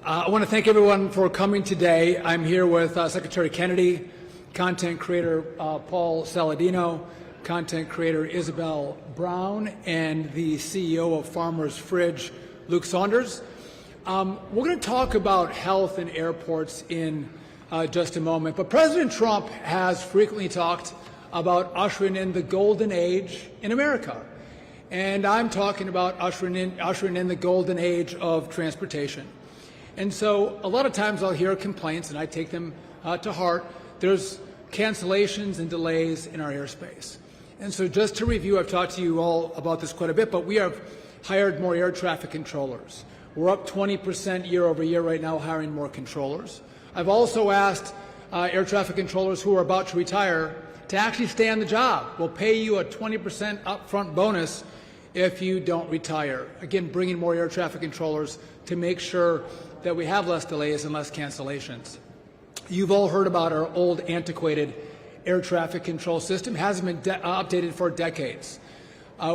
I want to thank everyone for coming today. I'm here with Secretary Kennedy, content creator Paul Saladino, content creator Isabel Brown, and the CEO of Farmers Fridge, Luke Saunders. We're going to talk about health in airports in just a moment, but President Trump has frequently talked about ushering in the golden age in America. And I'm talking about ushering in the golden age of transportation. And so a lot of times I'll hear complaints, and I take them to heart. There's cancellations and delays in our airspace. And so just to review, I've talked to you all about this quite a bit, but we have hired more air traffic controllers. We're up 20% year over year right now, hiring more controllers. I've also asked air traffic controllers who are about to retire to actually stay on the job. We'll pay you a 20% upfront bonus if you don't retire. Again, bringing more air traffic controllers to make sure that we have less delays and less cancellations. You've all heard about our old, antiquated air traffic control system. It hasn't been updated for decades.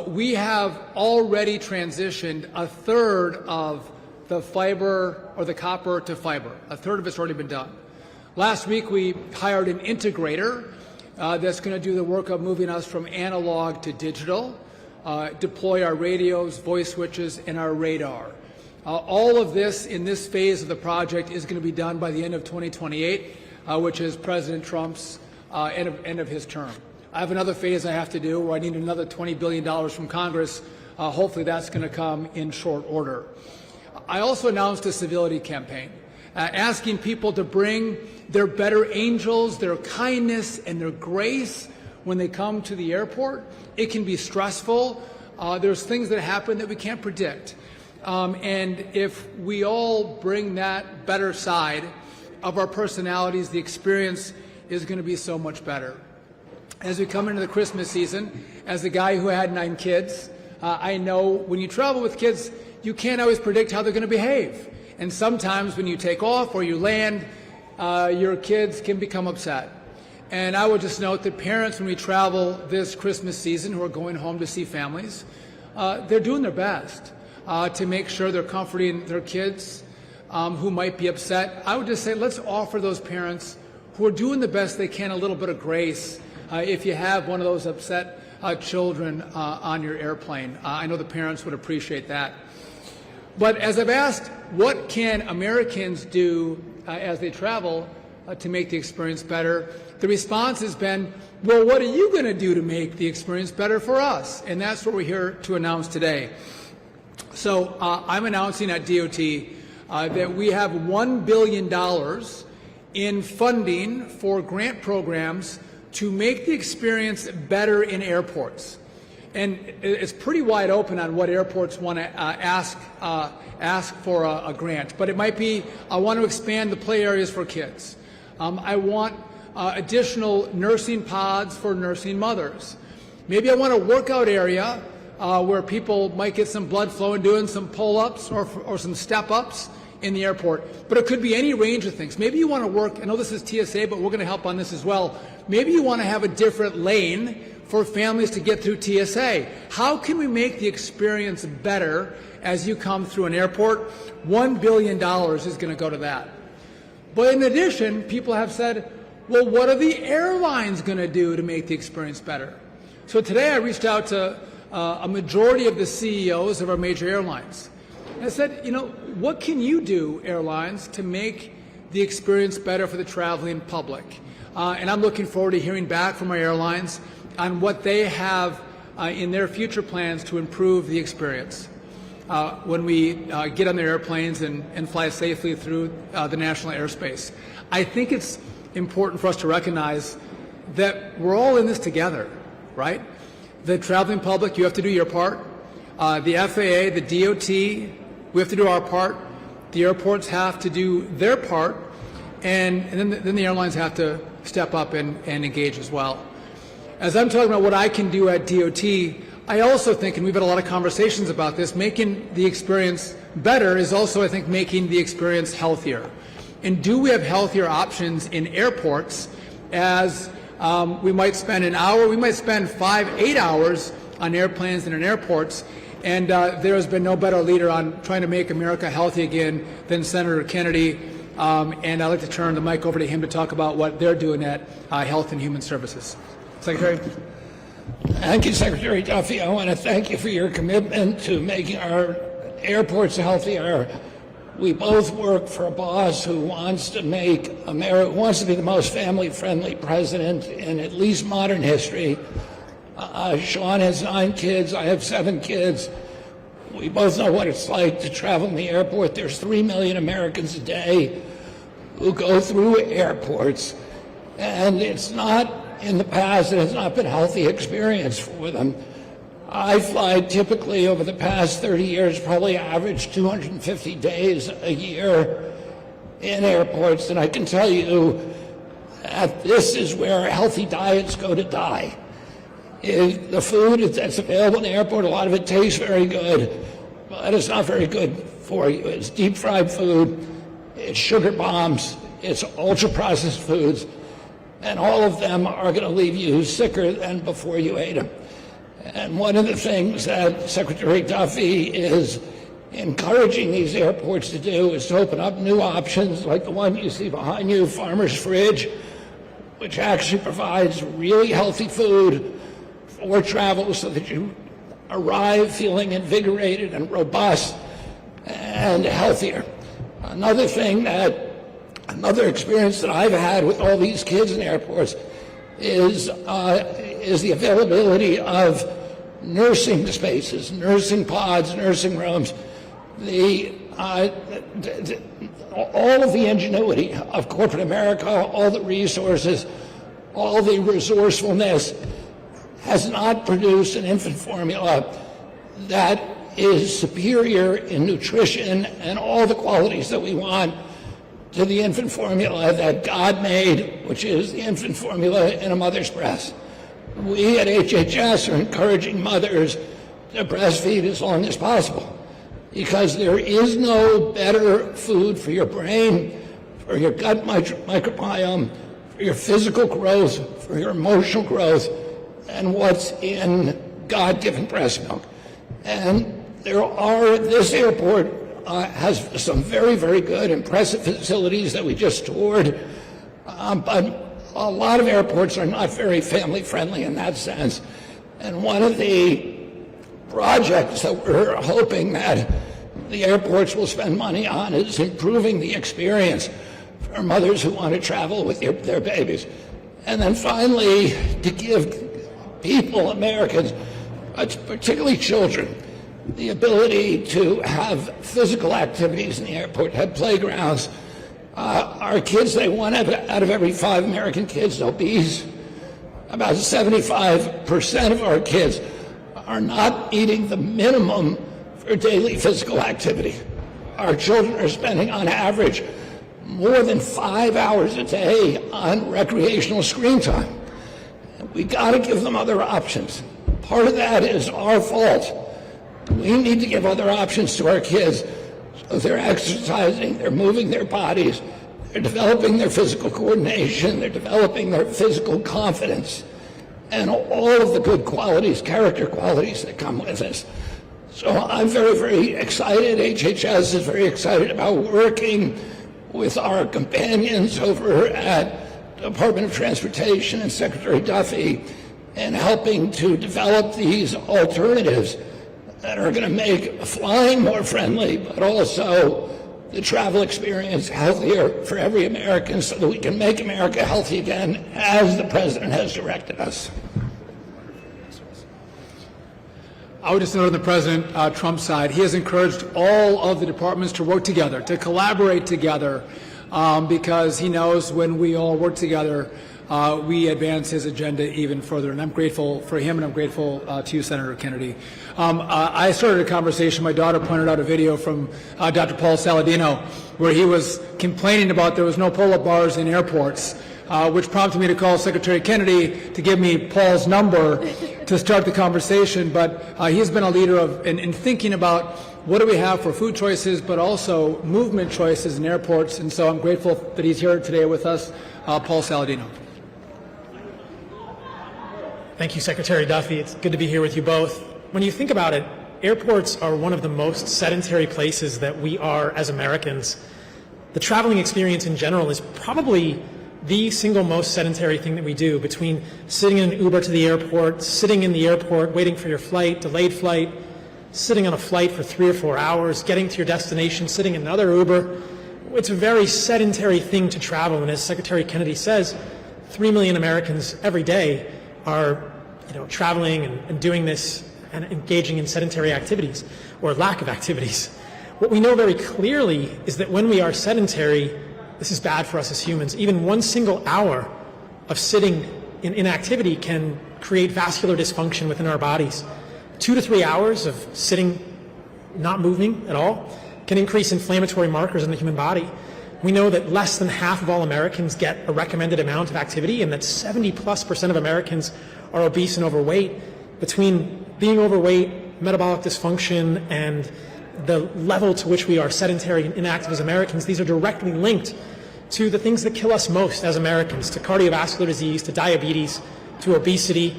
We have already transitioned a third of the fiber or the copper to fiber. A third of it's already been done. Last week, we hired an integrator that's going to do the work of moving us from analog to digital, deploy our radios, voice switches, and our radar. All of this in this phase of the project is going to be done by the end of 2028, which is President Trump's end of his term. I have another phase I have to do where I need another $20 billion from Congress. Hopefully that's going to come in short order. I also announced a civility campaign, asking people to bring their better angels, their kindness, and their grace when they come to the airport. It can be stressful. There's things that happen that we can't predict. And if we all bring that better side of our personalities, the experience is going to be so much better. As we come into the Christmas season, as the guy who had 9 kids, I know when you travel with kids, you can't always predict how they're going to behave. And sometimes when you take off or you land, your kids can become upset. And I would just note that parents, when we travel this Christmas season, who are going home to see families, they're doing their best to make sure they're comforting their kids who might be upset. I would just say let's offer those parents who are doing the best they can a little bit of grace if you have one of those upset children on your airplane. I know the parents would appreciate that. But as I've asked, what can Americans do as they travel to make the experience better? The response has been, well, what are you going to do to make the experience better for us? And that's what we're here to announce today. So I'm announcing at DOT that we have $1 billion in funding for grant programs to make the experience better in airports. And it's pretty wide open on what airports want to ask for a grant. But it might be, I want to expand the play areas for kids. I want additional nursing pods for nursing mothers. Maybe I want a workout area where people might get some blood flow and doing some pull-ups or some step-ups in the airport. But it could be any range of things. Maybe you want to work, I know this is TSA, but we're going to help on this as well. Maybe you want to have a different lane for families to get through TSA. How can we make the experience better as you come through an airport? $1 billion is going to go to that. But in addition, people have said, well, what are the airlines going to do to make the experience better? So today I reached out to a majority of the CEOs of our major airlines. And I said, you know, what can you do, airlines, to make the experience better for the traveling public? And I'm looking forward to hearing back from our airlines on what they have in their future plans to improve the experience when we get on their airplanes and fly safely through the national airspace. I think it's important for us to recognize that we're all in this together, right? The traveling public, you have to do your part. The FAA, the DOT, we have to do our part. The airports have to do their part. And then the airlines have to step up and engage as well. As I'm talking about what I can do at DOT, I also think, and we've had a lot of conversations about this, making the experience better is also, I think, making the experience healthier. And do we have healthier options in airports as we might spend an hour, we might spend 5, 8 hours on airplanes and in airports, And there has been no better leader on trying to make America healthy again than Senator Kennedy. And I'd like to turn the mic over to him to talk about what they're doing at Health and Human Services. Secretary. Thank you, Secretary Duffy. I want to thank you for your commitment to making our airports healthier. We both work for a boss who wants to make America, wants to be the most family-friendly president in at least modern history. Sean has 9 kids. I have 7 kids. We both know what it's like to travel in the airport. There's 3 million Americans a day who go through airports, and it's not, in the past, it has not been a healthy experience for them. I fly typically over the past 30 years, probably average 250 days a year in airports, and I can tell you that this is where healthy diets go to die. The food that's available in the airport, a lot of it tastes very good, but it's not very good for you. It's deep fried food, it's sugar bombs, it's ultra processed foods, and all of them are going to leave you sicker than before you ate them. And one of the things that Secretary Duffy is encouraging these airports to do is to open up new options like the one you see behind you, Farmer's Fridge, which actually provides really healthy food for travel so that you arrive feeling invigorated and robust and healthier. Another experience that I've had with all these kids in airports is the availability of nursing spaces, nursing pods, nursing rooms. All of the ingenuity of corporate America, all the resources, all the resourcefulness has not produced an infant formula that is superior in nutrition and all the qualities that we want to the infant formula that God made, which is the infant formula in a mother's breast. We at HHS are encouraging mothers to breastfeed as long as possible because there is no better food for your brain, for your gut microbiome, for your physical growth, for your emotional growth, than what's in God-given breast milk. And this airport has some very, very good, impressive facilities that we just toured, but a lot of airports are not very family-friendly in that sense. And one of the projects that we're hoping that the airports will spend money on is improving the experience for mothers who want to travel with their babies. And then finally, to give people, Americans, particularly children, the ability to have physical activities in the airport, have playgrounds. Our kids, one out of every 5 American kids obese. About 75% of our kids are not eating the minimum for daily physical activity. Our children are spending, on average, more than 5 hours a day on recreational screen time. We got to give them other options. Part of that is our fault. We need to give other options to our kids so they're exercising, they're moving their bodies, they're developing their physical coordination, they're developing their physical confidence, and all of the good qualities, character qualities that come with this. So I'm very, very excited. HHS is very excited about working with our companions over at the Department of Transportation and Secretary Duffy and helping to develop these alternatives that are going to make flying more friendly, but also the travel experience healthier for every American so that we can make America healthy again as the President has directed us. I would just note on the President Trump's side, he has encouraged all of the departments to work together, to collaborate together, because he knows when we all work together, we advance his agenda even further. And I'm grateful for him, and I'm grateful to you, Senator Kennedy. I started a conversation. My daughter pointed out a video from Dr. Paul Saladino where he was complaining about there was no pull-up bars in airports, which prompted me to call Secretary Kennedy to give me Paul's number to start the conversation. But he's been a leader in thinking about what do we have for food choices, but also movement choices in airports. And so I'm grateful that he's here today with us, Paul Saladino. Thank you, Secretary Duffy. It's good to be here with you both. When you think about it, airports are one of the most sedentary places that we are as Americans. The traveling experience in general is probably the single most sedentary thing that we do, between sitting in an Uber to the airport, sitting in the airport, waiting for your flight, delayed flight, sitting on a flight for 3 or 4 hours, getting to your destination, sitting in another Uber. It's a very sedentary thing to travel, and as Secretary Kennedy says, 3 million Americans every day are traveling and doing this and engaging in sedentary activities or lack of activities. What we know very clearly is that when we are sedentary, this is bad for us as humans. Even 1 single hour of sitting in inactivity can create vascular dysfunction within our bodies. 2 to 3 hours of sitting, not moving at all, can increase inflammatory markers in the human body. We know that less than half of all Americans get a recommended amount of activity, and that 70+% of Americans are obese and overweight. Between being overweight, metabolic dysfunction, and the level to which we are sedentary and inactive as Americans, these are directly linked to the things that kill us most as Americans, to cardiovascular disease, to diabetes, to obesity,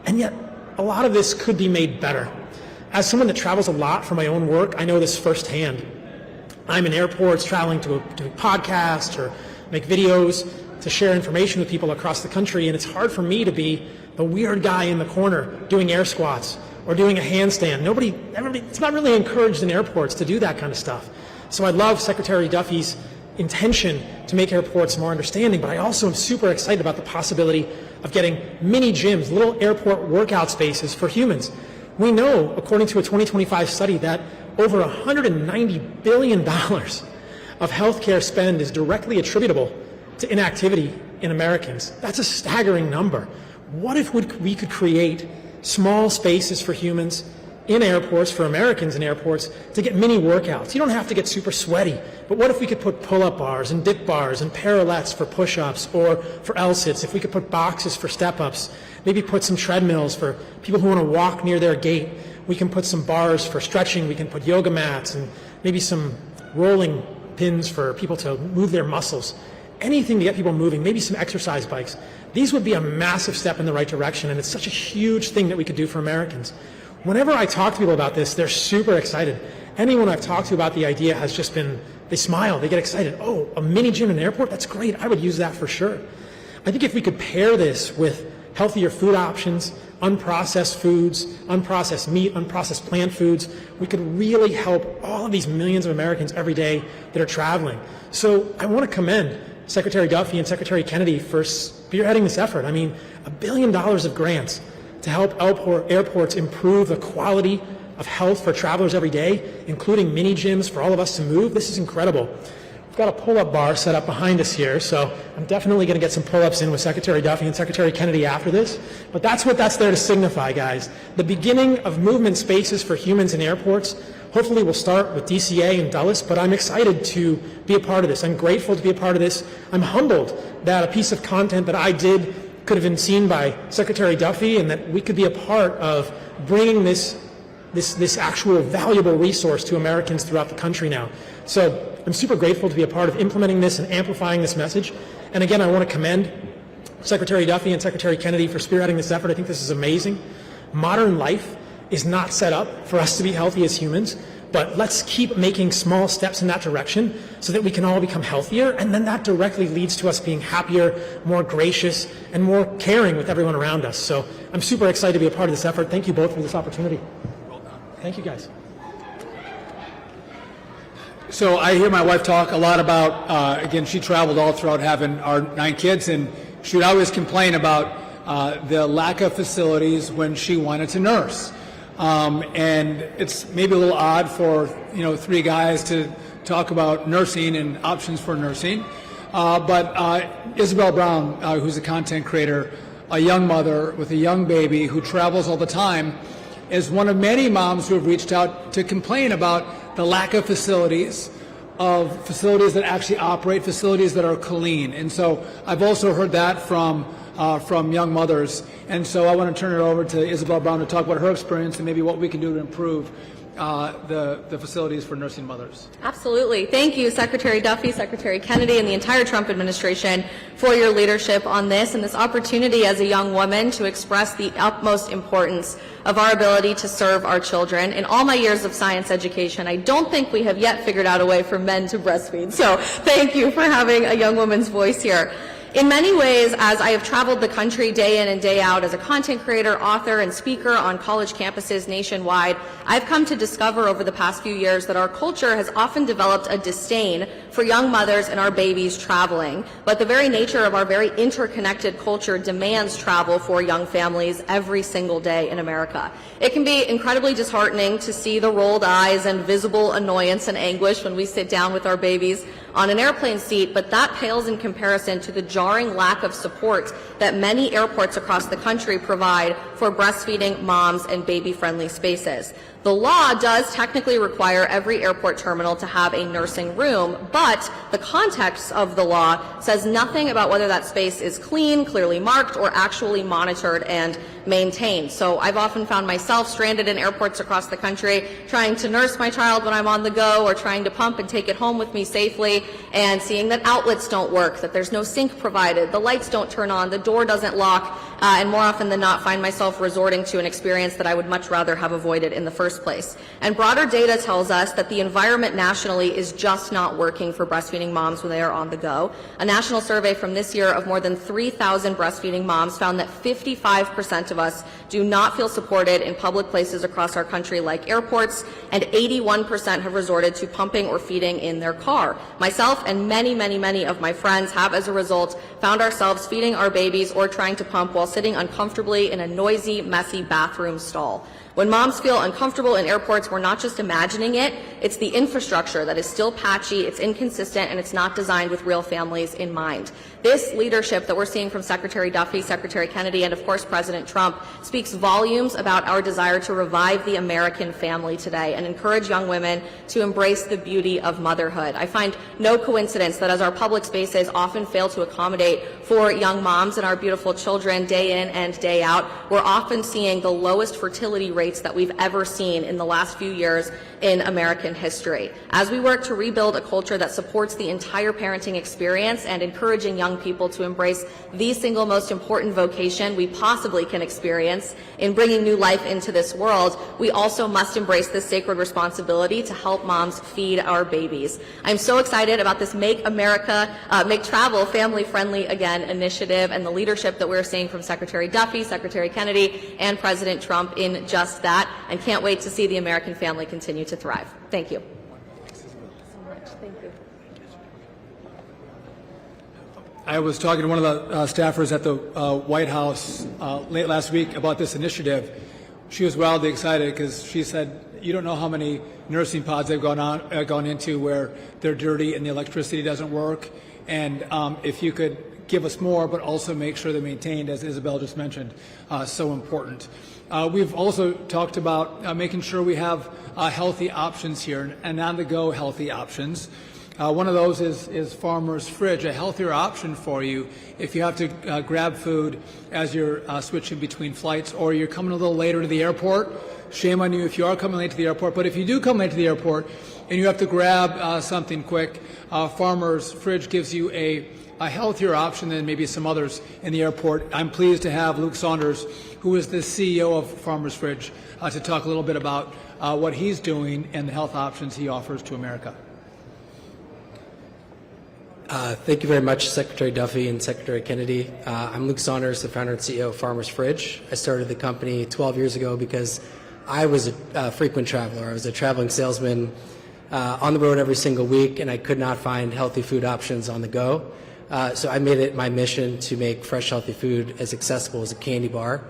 and yet a lot of this could be made better. As someone that travels a lot for my own work, I know this firsthand. I'm in airports traveling to do podcasts or make videos to share information with people across the country, and it's hard for me to be the weird guy in the corner doing air squats or doing a handstand. It's not really encouraged in airports to do that kind of stuff. So I love Secretary Duffy's intention to make airports more understanding, but I also am super excited about the possibility of getting mini gyms, little airport workout spaces for humans. We know, according to a 2025 study, that over $190 billion of healthcare spend is directly attributable to inactivity in Americans. That's a staggering number. What if we could create small spaces for humans in airports, for Americans in airports, to get mini workouts? You don't have to get super sweaty, but what if we could put pull-up bars and dip bars and parallettes for push-ups or for L-sits? If we could put boxes for step-ups, maybe put some treadmills for people who want to walk near their gate. We can put some bars for stretching. We can put yoga mats and maybe some rolling pins for people to move their muscles. Anything to get people moving, maybe some exercise bikes. These would be a massive step in the right direction, and it's such a huge thing that we could do for Americans. Whenever I talk to people about this, they're super excited. Anyone I've talked to about the idea has just been, they smile, they get excited. Oh, a mini gym in an airport? That's great. I would use that for sure. I think if we could pair this with healthier food options, unprocessed foods, unprocessed meat, unprocessed plant foods, we could really help all of these millions of Americans every day that are traveling. So I want to commend Secretary Duffy and Secretary Kennedy for spearheading this effort. I mean, $1 billion of grants to help airports improve the quality of health for travelers every day, including mini gyms for all of us to move. This is incredible. We've got a pull-up bar set up behind us here, so I'm definitely going to get some pull-ups in with Secretary Duffy and Secretary Kennedy after this. But that's what that's there to signify, guys. The beginning of movement spaces for humans in airports. Hopefully we'll start with DCA and Dulles, but I'm excited to be a part of this. I'm grateful to be a part of this. I'm humbled that a piece of content that I did could have been seen by Secretary Duffy, and that we could be a part of bringing this actual valuable resource to Americans throughout the country now. So I'm super grateful to be a part of implementing this and amplifying this message. And again, I want to commend Secretary Duffy and Secretary Kennedy for spearheading this effort. I think this is amazing. Modern life is not set up for us to be healthy as humans, but let's keep making small steps in that direction so that we can all become healthier, and then that directly leads to us being happier, more gracious, and more caring with everyone around us. So I'm super excited to be a part of this effort. Thank you both for this opportunity. Thank you, guys. So I hear my wife talk a lot about, again, she traveled all throughout having our 9 kids, and she would always complain about the lack of facilities when she wanted to nurse. And it's maybe a little odd for 3 guys to talk about nursing and options for nursing. But Isabel Brown, who's a content creator, a young mother with a young baby who travels all the time, is one of many moms who have reached out to complain about the lack of facilities that actually operate, facilities that are clean. And so I've also heard that from young mothers. And so I want to turn it over to Isabel Brown to talk about her experience and maybe what we can do to improve the facilities for nursing mothers. Absolutely. Thank you, Secretary Duffy, Secretary Kennedy, and the entire Trump administration for your leadership on this and this opportunity as a young woman to express the utmost importance of our ability to serve our children. In all my years of science education, I don't think we have yet figured out a way for men to breastfeed. So thank you for having a young woman's voice here. In many ways, as I have traveled the country day in and day out as a content creator, author, and speaker on college campuses nationwide, I've come to discover over the past few years that our culture has often developed a disdain for young mothers and our babies traveling. But the very nature of our very interconnected culture demands travel for young families every single day in America. It can be incredibly disheartening to see the rolled eyes and visible annoyance and anguish when we sit down with our babies on an airplane seat, but that pales in comparison to the jarring lack of support that many airports across the country provide for breastfeeding moms and baby-friendly spaces. The law does technically require every airport terminal to have a nursing room, but the context of the law says nothing about whether that space is clean, clearly marked, or actually monitored and maintained. So I've often found myself stranded in airports across the country trying to nurse my child when I'm on the go, or trying to pump and take it home with me safely, and seeing that outlets don't work, that there's no sink provided, the lights don't turn on, the door doesn't lock, and more often than not find myself resorting to an experience that I would much rather have avoided in the first place. And broader data tells us that the environment nationally is just not working for breastfeeding moms when they are on the go. A national survey from this year of more than 3,000 breastfeeding moms found that 55% of us do not feel supported in public places across our country like airports, and 81% have resorted to pumping or feeding in their car. Myself and many of my friends have, as a result, found ourselves feeding our babies or trying to pump while sitting uncomfortably in a noisy, messy bathroom stall. When moms feel uncomfortable in airports, we're not just imagining it, it's the infrastructure that is still patchy, it's inconsistent, and it's not designed with real families in mind. This leadership that we're seeing from Secretary Duffy, Secretary Kennedy, and of course President Trump speaks volumes about our desire to revive the American family today and encourage young women to embrace the beauty of motherhood. I find no coincidence that as our public spaces often fail to accommodate for young moms and our beautiful children day in and day out, we're often seeing the lowest fertility rates that we've ever seen in the last few years in American history. As we work to rebuild a culture that supports the entire parenting experience and encouraging young people to embrace the single most important vocation we possibly can experience in bringing new life into this world, we also must embrace this sacred responsibility to help moms feed our babies. I'm so excited about this Make Travel Family Friendly Again initiative and the leadership that we're seeing from Secretary Duffy, Secretary Kennedy, and President Trump in just that, and can't wait to see the American family continue to thrive. Thank you. Thank you. I was talking to one of the staffers at the White House late last week about this initiative. She was wildly excited because she said, you don't know how many nursing pods they've gone into where they're dirty and the electricity doesn't work. And if you could give us more, but also make sure they're maintained, as Isabel just mentioned, so important. We've also talked about making sure we have healthy options here and on-the-go healthy options. One of those is Farmer's Fridge, a healthier option for you if you have to grab food as you're switching between flights or you're coming a little later to the airport. Shame on you if you are coming late to the airport, but if you do come late to the airport and you have to grab something quick, Farmer's Fridge gives you a healthier option than maybe some others in the airport. I'm pleased to have Luke Saunders, who is the CEO of Farmer's Fridge, to talk a little bit about what he's doing and the health options he offers to America. Thank you very much, Secretary Duffy and Secretary Kennedy. I'm Luke Saunders, the founder and CEO of Farmer's Fridge. I started the company 12 years ago because I was a frequent traveler. I was a traveling salesman on the road every single week, and I could not find healthy food options on the go. So I made it my mission to make fresh, healthy food as accessible as a candy bar.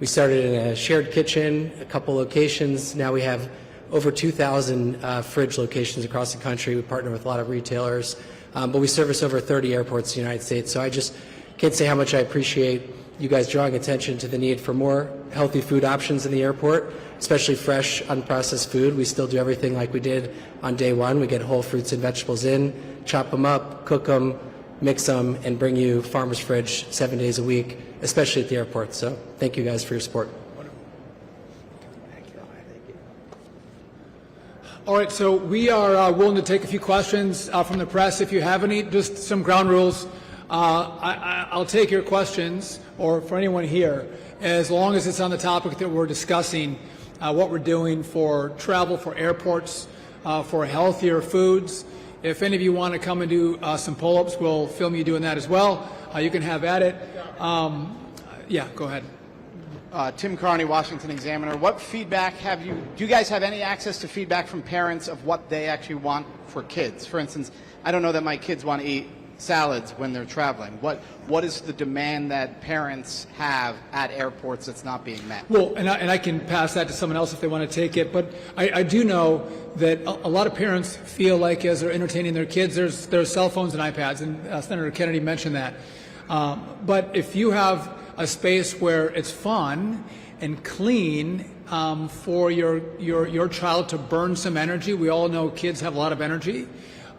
We started in a shared kitchen, a couple locations. Now we have over 2,000 fridge locations across the country. We partner with a lot of retailers. But we service over 30 airports in the United States. So I just can't say how much I appreciate you guys drawing attention to the need for more healthy food options in the airport, especially fresh, unprocessed food. We still do everything like we did on day one. We get whole fruits and vegetables in, chop them up, cook them, mix them, and bring you Farmer's Fridge 7 days a week, especially at the airport. So thank you guys for your support. All right, so we are willing to take a few questions from the press. If you have any, just some ground rules. I'll take your questions, or for anyone here, as long as it's on the topic that we're discussing, what we're doing for travel, for airports, for healthier foods. If any of you want to come and do some pull-ups, we'll film you doing that as well. You can have at it. Yeah, go ahead. Tim Carney, Washington Examiner. What feedback do you guys have any access to feedback from parents of what they actually want for kids? For instance, I don't know that my kids want to eat salads when they're traveling. What is the demand that parents have at airports that's not being met? Well, and I can pass that to someone else if they want to take it, but I do know that a lot of parents feel like as they're entertaining their kids, there's cell phones and iPads, and Senator Kennedy mentioned that. But if you have a space where it's fun and clean for your child to burn some energy, we all know kids have a lot of energy.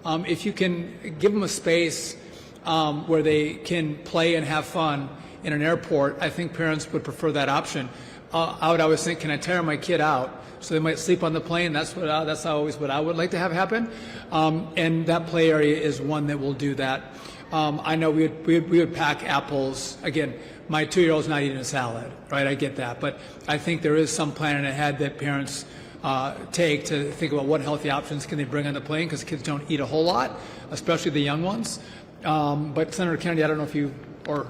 If you can give them a space where they can play and have fun in an airport, I think parents would prefer that option. I would always think, can I tire my kid out so they might sleep on the plane? That's always what I would like to have happen. And that play area is one that will do that. I know we would pack apples. Again, my 2-year-old's not eating a salad, right? I get that. But I think there is some planning ahead that parents take to think about what healthy options can they bring on the plane, because kids don't eat a whole lot, especially the young ones. But Senator Kennedy, I don't know if you or.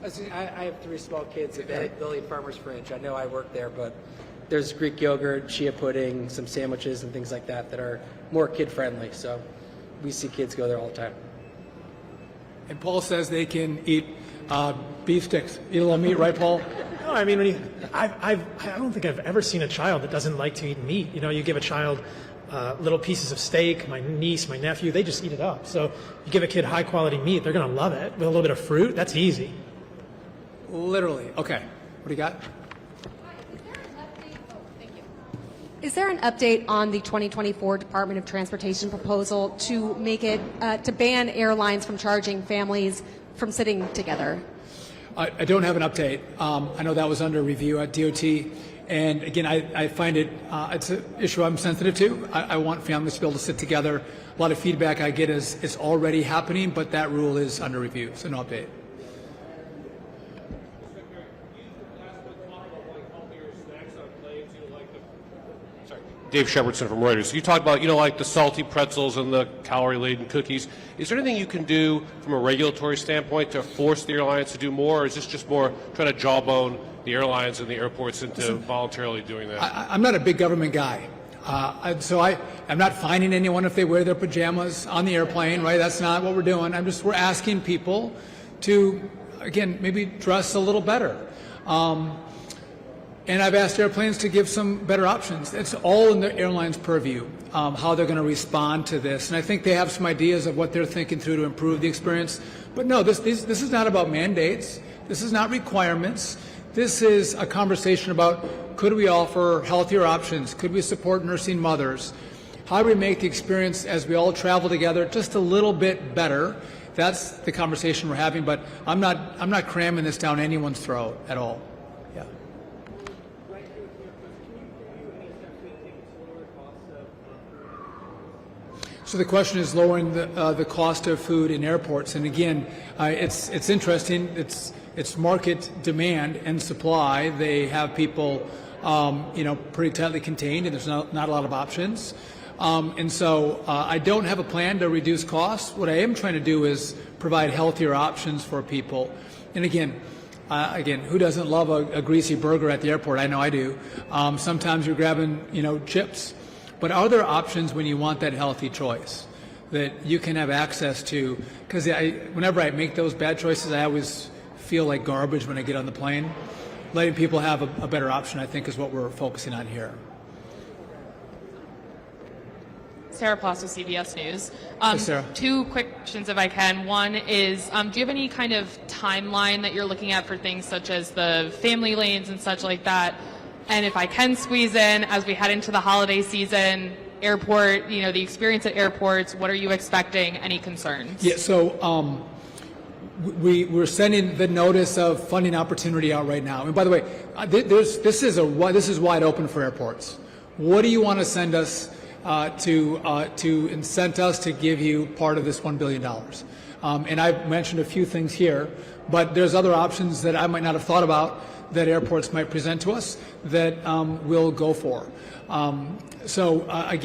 I have 3 small kids at They'll eat Farmer's Fridge. I know I work there, but there's Greek yogurt, chia pudding, some sandwiches and things like that are more kid-friendly. So we see kids go there all the time. And Paul says they can eat beef sticks, eat a little meat, right, Paul? No, I mean, I don't think I've ever seen a child that doesn't like to eat meat. You know, you give a child little pieces of steak, my niece, my nephew, they just eat it up. So you give a kid high-quality meat, they're going to love it. With a little bit of fruit, that's easy. Literally. Okay. What do you got? Is there an update on the 2024 Department of Transportation proposal to make it to ban airlines from charging families from sitting together? I don't have an update. I know that was under review at DOT. And again, I find it's an issue I'm sensitive to. I want families to be able to sit together. A lot of feedback I get is it's already happening, but that rule is under review, so no update. Dave Shepardson from Reuters. You talked about, like the salty pretzels and the calorie-laden cookies. Is there anything you can do from a regulatory standpoint to force the airlines to do more, or is this just more trying to jawbone the airlines and the airports into voluntarily doing that? I'm not a big government guy. So I'm not fining anyone if they wear their pajamas on the airplane, right? That's not what we're doing. We're asking people to, again, maybe dress a little better. And I've asked airplanes to give some better options. It's all in the airline's purview, how they're going to respond to this. And I think they have some ideas of what they're thinking through to improve the experience. But no, this is not about mandates. This is not requirements. This is a conversation about, could we offer healthier options? Could we support nursing mothers? How do we make the experience as we all travel together just a little bit better? That's the conversation we're having. But I'm not cramming this down anyone's throat at all. Yeah. So the question is lowering the cost of food in airports, and again, it's interesting. It's market demand and supply. They have people, pretty tightly contained, and there's not a lot of options. And so I don't have a plan to reduce costs. What I am trying to do is provide healthier options for people. And again, who doesn't love a greasy burger at the airport? I know I do. Sometimes you're grabbing, chips. But are there options when you want that healthy choice that you can have access to? Because whenever I make those bad choices, I always feel like garbage when I get on the plane. Letting people have a better option, I think, is what we're focusing on here. Sarah Plasso, CBS News. Hey, Sarah. 2 quick questions, if I can. One is, do you have any kind of timeline that you're looking at for things such as the family lanes and such like that? And if I can squeeze in, as we head into the holiday season, airport, the experience at airports, what are you expecting? Any concerns? Yeah, so we're sending the notice of funding opportunity out right now. And by the way, this is wide open for airports. What do you want to send us to incent us to give you part of this $1 billion? And I've mentioned a few things here, but there's other options that I might not have thought about that airports might present to us that we'll go for. Again,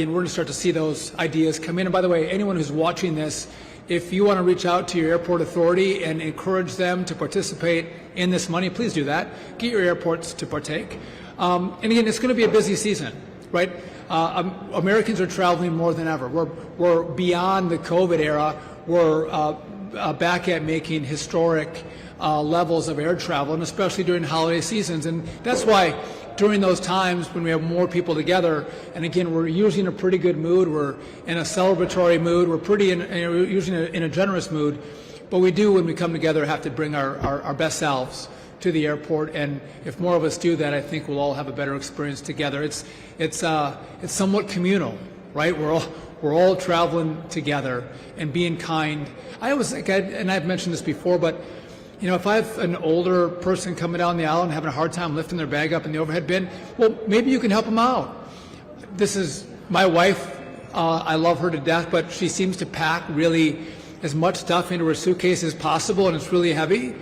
we're going to start to see those ideas come in. And by the way, anyone who's watching this, if you want to reach out to your airport authority and encourage them to participate in this money, please do that. Get your airports to partake. And again, it's going to be a busy season, right? Americans are traveling more than ever. We're beyond the COVID era. We're back at making historic levels of air travel, and especially during holiday seasons. And that's why during those times when we have more people together, and again, we're usually in a pretty good mood, we're in a celebratory mood, we're usually in a generous mood, but we do, when we come together, have to bring our best selves to the airport. And if more of us do that, I think we'll all have a better experience together. It's somewhat communal, right? We're all traveling together and being kind. I always think, and I've mentioned this before, but you know, if I have an older person coming down the aisle and having a hard time lifting their bag up in the overhead bin, well, maybe you can help them out. This is my wife. I love her to death, but she seems to pack really as much stuff into her suitcase as possible, and it's really heavy.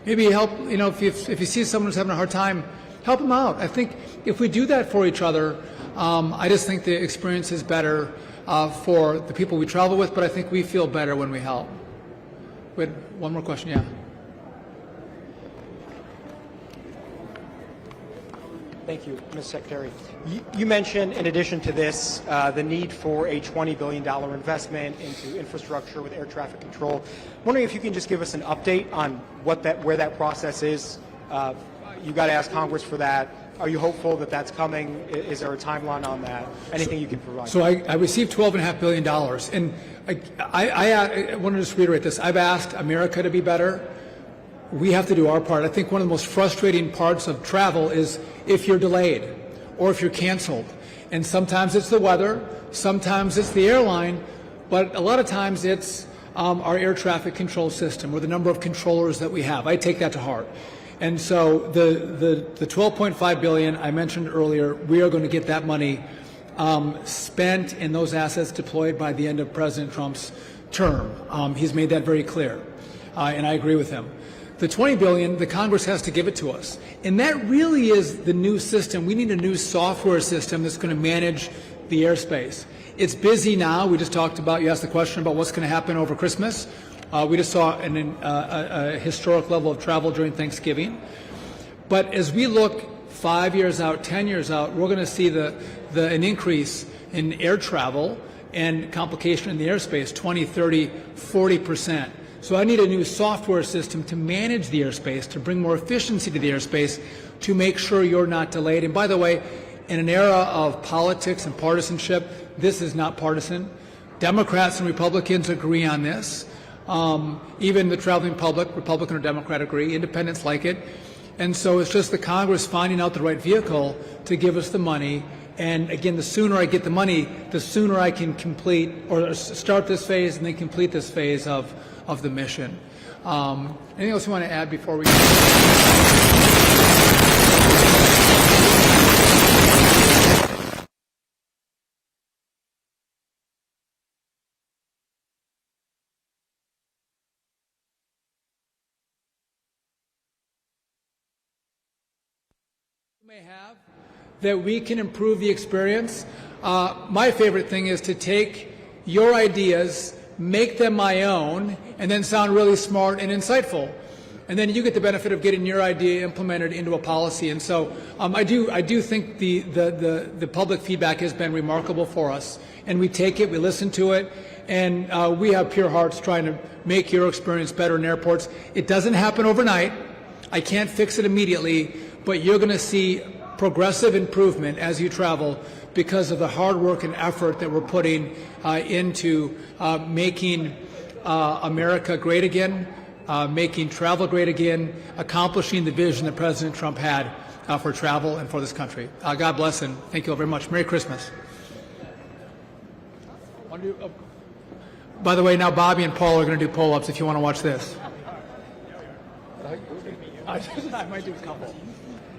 Maybe help, you know, if you see someone who's having a hard time, help them out. I think if we do that for each other, I just think the experience is better for the people we travel with, but I think we feel better when we help. We had one more question, yeah. Thank you, Ms. Secretary. You mentioned, in addition to this, the need for a $20 billion investment into infrastructure with air traffic control. I'm wondering if you can just give us an update on where that process is. You got to ask Congress for that. Are you hopeful that that's coming? Is there a timeline on that? Anything you can provide? So I received $12.5 billion, and I want to just reiterate this. I've asked America to be better. We have to do our part. I think one of the most frustrating parts of travel is if you're delayed or if you're canceled. And sometimes it's the weather, sometimes it's the airline, but a lot of times it's our air traffic control system or the number of controllers that we have. I take that to heart. And so the $12.5 billion I mentioned earlier, we are going to get that money spent and those assets deployed by the end of President Trump's term. He's made that very clear, and I agree with him. The $20 billion, the Congress has to give it to us. And that really is the new system. We need a new software system that's going to manage the airspace. It's busy now. We just talked about, you asked the question about what's going to happen over Christmas. We just saw a historic level of travel during Thanksgiving. But as we look 5 years out, 10 years out, we're going to see an increase in air travel and complication in the airspace, 20, 30, 40%. So I need a new software system to manage the airspace, to bring more efficiency to the airspace, to make sure you're not delayed. And by the way, in an era of politics and partisanship, this is not partisan. Democrats and Republicans agree on this. Even the traveling public, Republican or Democrat, agree. Independents like it. And so it's just the Congress finding out the right vehicle to give us the money. And again, the sooner I get the money, the sooner I can complete or start this phase and then complete this phase of the mission. Anything else you want to add before we go? May have that we can improve the experience. My favorite thing is to take your ideas, make them my own, and then sound really smart and insightful. And then you get the benefit of getting your idea implemented into a policy. And so I do think the public feedback has been remarkable for us. And we take it, we listen to it, and we have pure hearts trying to make your experience better in airports. It doesn't happen overnight. I can't fix it immediately, but you're going to see progressive improvement as you travel because of the hard work and effort that we're putting into making America great again, making travel great again, accomplishing the vision that President Trump had for travel and for this country. God bless and thank you all very much. Merry Christmas. By the way, now Bobby and Paul are going to do pull-ups if you want to watch this. I might do a couple.